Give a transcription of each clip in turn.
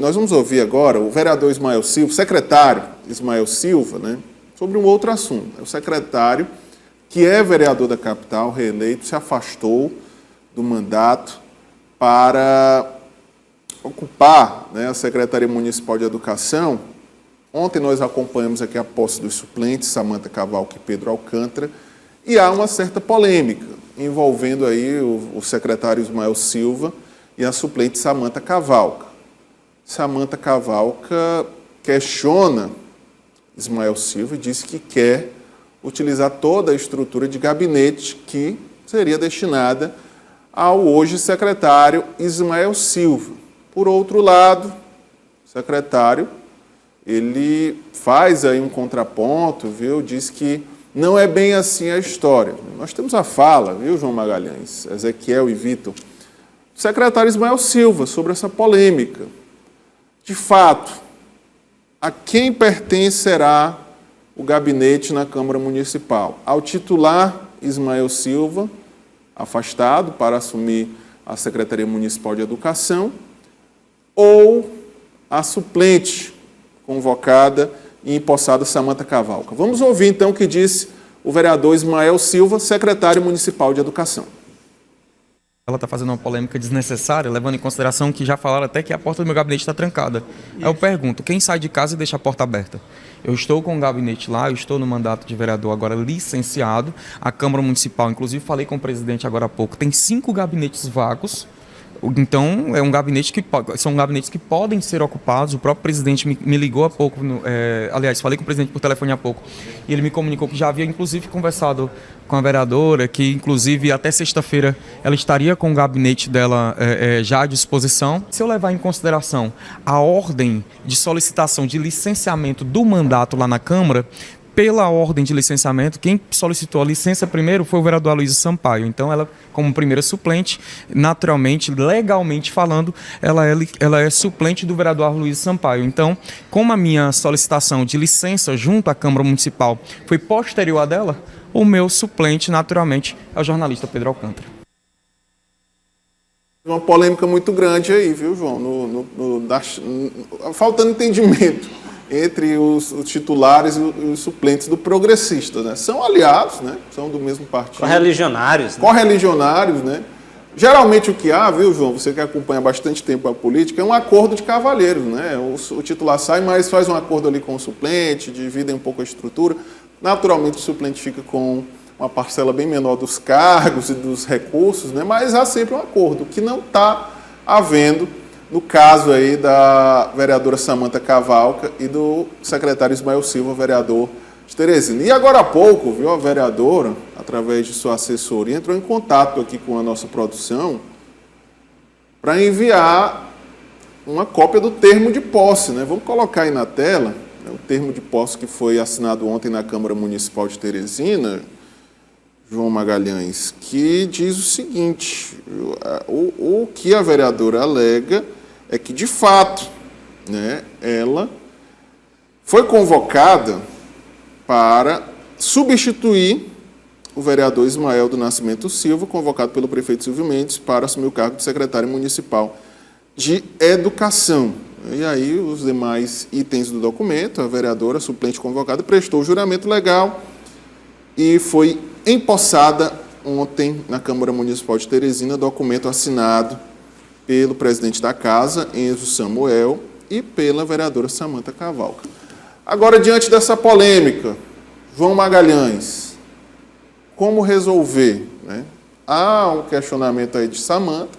Nós vamos ouvir agora o vereador Ismael Silva, secretário Ismael Silva, né, sobre um outro assunto. O secretário, que é vereador da capital, reeleito, se afastou do mandato para ocupar, né, a Secretaria Municipal de Educação. Ontem nós acompanhamos aqui a posse dos suplentes, Samanta Cavalca e Pedro Alcântara, e há uma certa polêmica envolvendo aí o secretário Ismael Silva e a suplente Samanta Cavalca. Samanta Cavalca questiona Ismael Silva e diz que quer utilizar toda a estrutura de gabinete que seria destinada ao hoje secretário Ismael Silva. Por outro lado, o secretário, ele faz aí um contraponto, viu? Diz que não é bem assim a história. Nós temos a fala, viu, João Magalhães, Ezequiel e Vitor, do secretário Ismael Silva sobre essa polêmica. De fato, a quem pertencerá o gabinete na Câmara Municipal? Ao titular Ismael Silva, afastado para assumir a Secretaria Municipal de Educação, ou a suplente convocada e empossada Samanta Cavalca? Vamos ouvir então o que disse o vereador Ismael Silva, secretário municipal de Educação. Ela está fazendo uma polêmica desnecessária, levando em consideração que já falaram até que a porta do meu gabinete está trancada. Aí eu pergunto, quem sai de casa e deixa a porta aberta? Eu estou com o gabinete lá, eu estou no mandato de vereador agora licenciado. A Câmara Municipal, inclusive falei com o presidente agora há pouco, tem 5 gabinetes vagos. Então, são gabinetes que podem ser ocupados. O próprio presidente me ligou há pouco, aliás, falei com o presidente por telefone há pouco, e ele me comunicou que já havia, inclusive, conversado com a vereadora, que, inclusive, até sexta-feira ela estaria com o gabinete dela já à disposição. Se eu levar em consideração a ordem de solicitação de licenciamento do mandato lá na Câmara, pela ordem de licenciamento, quem solicitou a licença primeiro foi o vereador Aloysio Sampaio. Então, ela, como primeira suplente, naturalmente, legalmente falando, ela é suplente do vereador Aloysio Sampaio. Então, como a minha solicitação de licença junto à Câmara Municipal foi posterior à dela, o meu suplente, naturalmente, é o jornalista Pedro Alcântara. Uma polêmica muito grande aí, viu, João? Faltando entendimento entre os titulares e os suplentes do Progressista, né? São aliados, né? São do mesmo partido. Correligionários. Né? Correligionários, né? Geralmente o que há, viu, João, você que acompanha há bastante tempo a política, é um acordo de cavalheiros, né? O titular sai, mas faz um acordo ali com o suplente, dividem um pouco a estrutura. Naturalmente o suplente fica com uma parcela bem menor dos cargos e dos recursos, né? Mas há sempre um acordo, que não está havendo no caso aí da vereadora Samanta Cavalca e do secretário Ismael Silva, vereador de Teresina. E agora há pouco, viu, a vereadora, através de sua assessoria, entrou em contato aqui com a nossa produção para enviar uma cópia do termo de posse, né? Vamos colocar aí na tela, né, o termo de posse que foi assinado ontem na Câmara Municipal de Teresina, João Magalhães, que diz o seguinte: o que a vereadora alega é que, de fato, né, ela foi convocada para substituir o vereador Ismael do Nascimento Silva, convocado pelo prefeito Silvio Mendes para assumir o cargo de secretário municipal de Educação. E aí, os demais itens do documento, a vereadora suplente convocada prestou o juramento legal e foi empossada ontem na Câmara Municipal de Teresina, documento assinado pelo presidente da Casa, Enzo Samuel, e pela vereadora Samanta Cavalca. Agora, diante dessa polêmica, João Magalhães, como resolver, né? Há um questionamento aí de Samanta,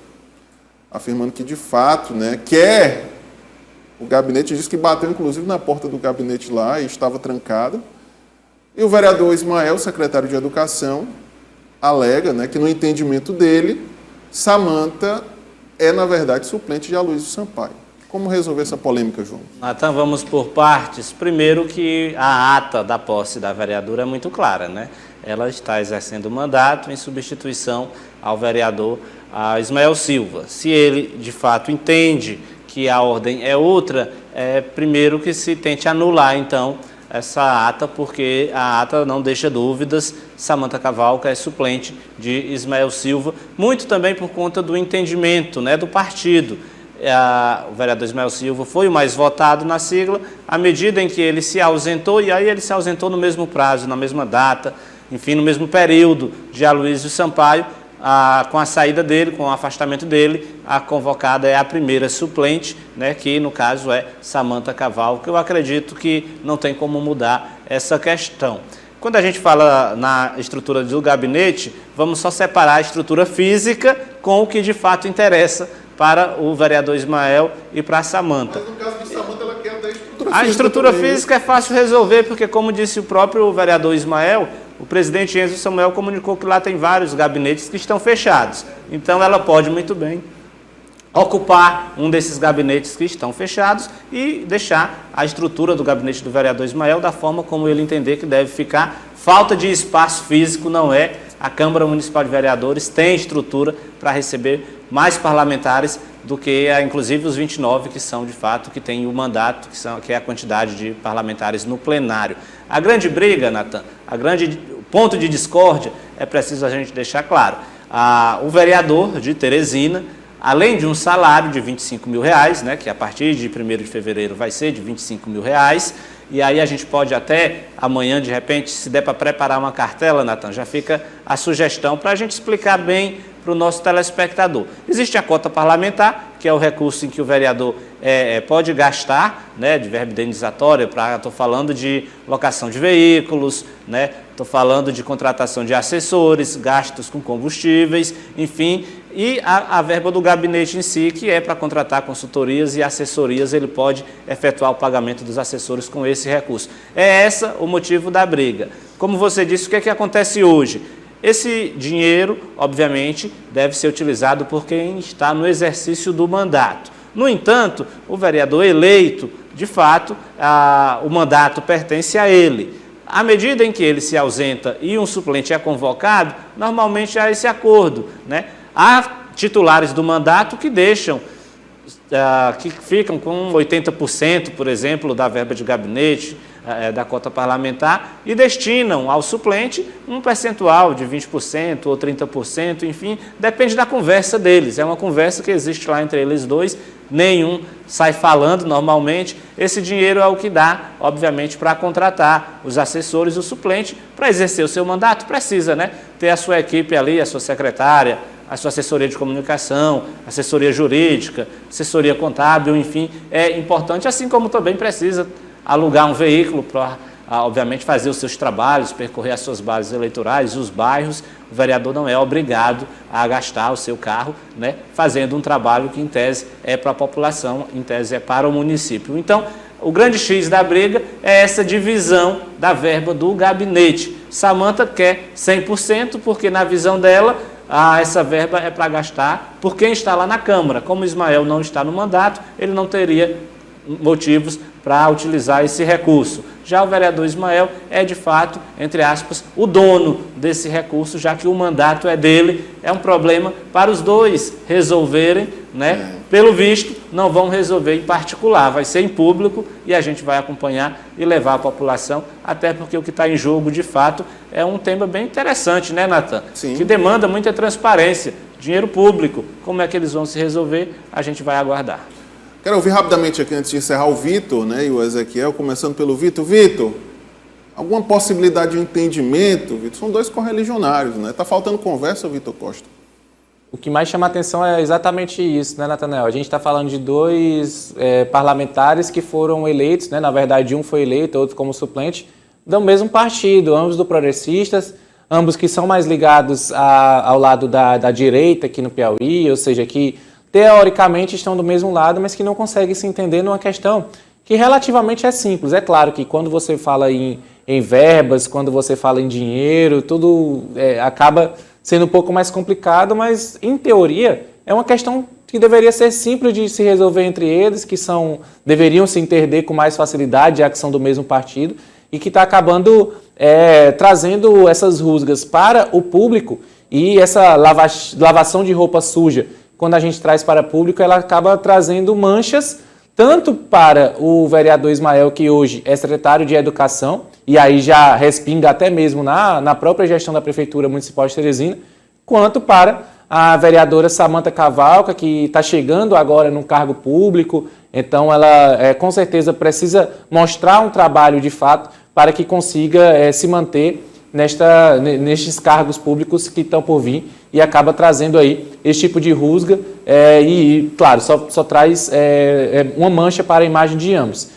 afirmando que, de fato, né, quer o gabinete, diz que bateu, inclusive, na porta do gabinete lá e estava trancada. E o vereador Ismael, secretário de Educação, alega, né, que, no entendimento dele, Samanta é, na verdade, suplente de Aloysio Sampaio. Como resolver essa polêmica, João? Então, vamos por partes. Primeiro que a ata da posse da vereadora é muito clara, né? Ela está exercendo o mandato em substituição ao vereador Ismael Silva. Se ele, de fato, entende que a ordem é outra, primeiro que se tente anular, então, essa ata, porque a ata não deixa dúvidas. Samanta Cavalca é suplente de Ismael Silva, muito também por conta do entendimento, né, do partido. o vereador Ismael Silva foi o mais votado na sigla, à medida em que ele se ausentou, e aí ele se ausentou no mesmo prazo, na mesma data, enfim, no mesmo período de Aloysio Sampaio, com a saída dele, com o afastamento dele, a convocada é a primeira suplente, né, que no caso é Samantha Caval, que eu acredito que não tem como mudar essa questão. Quando a gente fala na estrutura do gabinete, vamos só separar a estrutura física com o que de fato interessa para o vereador Ismael e para a Samantha. Mas no caso de Samantha, ela quer da estrutura física. A estrutura física é fácil resolver, porque como disse o próprio vereador Ismael, o presidente Enzo Samuel comunicou que lá tem vários gabinetes que estão fechados. Então ela pode muito bem ocupar um desses gabinetes que estão fechados e deixar a estrutura do gabinete do vereador Ismael da forma como ele entender que deve ficar. Falta de espaço físico não é. A Câmara Municipal de Vereadores tem estrutura para receber mais parlamentares do que, inclusive, os 29 que são, de fato, que têm o mandato, que é a quantidade de parlamentares no plenário. A grande briga, Natan, o ponto de discórdia, é preciso a gente deixar claro. O vereador de Teresina, além de um salário de R$25 mil, né, que a partir de 1º de fevereiro vai ser de R$25 mil, e aí a gente pode até, amanhã, de repente, se der para preparar uma cartela, Natan, já fica a sugestão para a gente explicar bem para o nosso telespectador. Existe a cota parlamentar, que é o recurso em que o vereador pode gastar, né, de verba indenizatória, estou falando de locação de veículos, né, estou falando de contratação de assessores, gastos com combustíveis, enfim, e a verba do gabinete em si, que é para contratar consultorias e assessorias, ele pode efetuar o pagamento dos assessores com esse recurso. É esse o motivo da briga. Como você disse, o que é que acontece hoje? Esse dinheiro, obviamente, deve ser utilizado por quem está no exercício do mandato. No entanto, o vereador eleito, de fato, o mandato pertence a ele. À medida em que ele se ausenta e um suplente é convocado, normalmente há esse acordo, né? Há titulares do mandato que deixam, que ficam com 80%, por exemplo, da verba de gabinete, da cota parlamentar, e destinam ao suplente um percentual de 20% ou 30%, enfim, depende da conversa deles. É uma conversa que existe lá entre eles dois, nenhum sai falando normalmente. Esse dinheiro é o que dá, obviamente, para contratar os assessores e o suplente. Para exercer o seu mandato, precisa, né, ter a sua equipe ali, a sua secretária, a sua assessoria de comunicação, assessoria jurídica, assessoria contábil, enfim, é importante, assim como também precisa alugar um veículo para, obviamente, fazer os seus trabalhos, percorrer as suas bases eleitorais, os bairros. O vereador não é obrigado a gastar o seu carro, né, fazendo um trabalho que, em tese, é para a população, em tese, é para o município. Então, o grande X da briga é essa divisão da verba do gabinete. Samantha quer 100%, porque, na visão dela, essa verba é para gastar por quem está lá na Câmara. Como Ismael não está no mandato, ele não teria motivos para utilizar esse recurso. Já o vereador Ismael é, de fato, entre aspas, o dono desse recurso, já que o mandato é dele. É um problema para os dois resolverem, né? Pelo visto, não vão resolver em particular, vai ser em público e a gente vai acompanhar e levar a população, até porque o que está em jogo, de fato, é um tema bem interessante, né, Natan? Sim. Que demanda muita transparência, dinheiro público. Como é que eles vão se resolver? A gente vai aguardar. Quero ouvir rapidamente aqui, antes de encerrar, o Vitor, né, e o Ezequiel, começando pelo Vitor. Vitor, alguma possibilidade de entendimento, Vitor? São dois correligionários, né? Está faltando conversa, Vitor Costa? O que mais chama a atenção é exatamente isso, né, Natanael? A gente está falando de dois parlamentares que foram eleitos, né? Na verdade, um foi eleito, outro como suplente, do mesmo partido, ambos do Progressistas, ambos que são mais ligados ao lado da direita aqui no Piauí, ou seja, que teoricamente estão do mesmo lado, mas que não conseguem se entender numa questão que relativamente é simples. É claro que quando você fala em verbas, quando você fala em dinheiro, tudo acaba sendo um pouco mais complicado, mas em teoria é uma questão que deveria ser simples de se resolver entre eles, que deveriam se entender com mais facilidade, já que são do mesmo partido, e que está acabando trazendo essas rusgas para o público, e essa lavação de roupa suja, quando a gente traz para o público, ela acaba trazendo manchas tanto para o vereador Ismael, que hoje é secretário de Educação, e aí já respinga até mesmo na própria gestão da Prefeitura Municipal de Teresina, quanto para a vereadora Samantha Cavalca, que está chegando agora num cargo público, então ela com certeza precisa mostrar um trabalho de fato para que consiga se manter nestes cargos públicos que estão por vir e acaba trazendo aí esse tipo de rusga claro, só traz uma mancha para a imagem de ambos.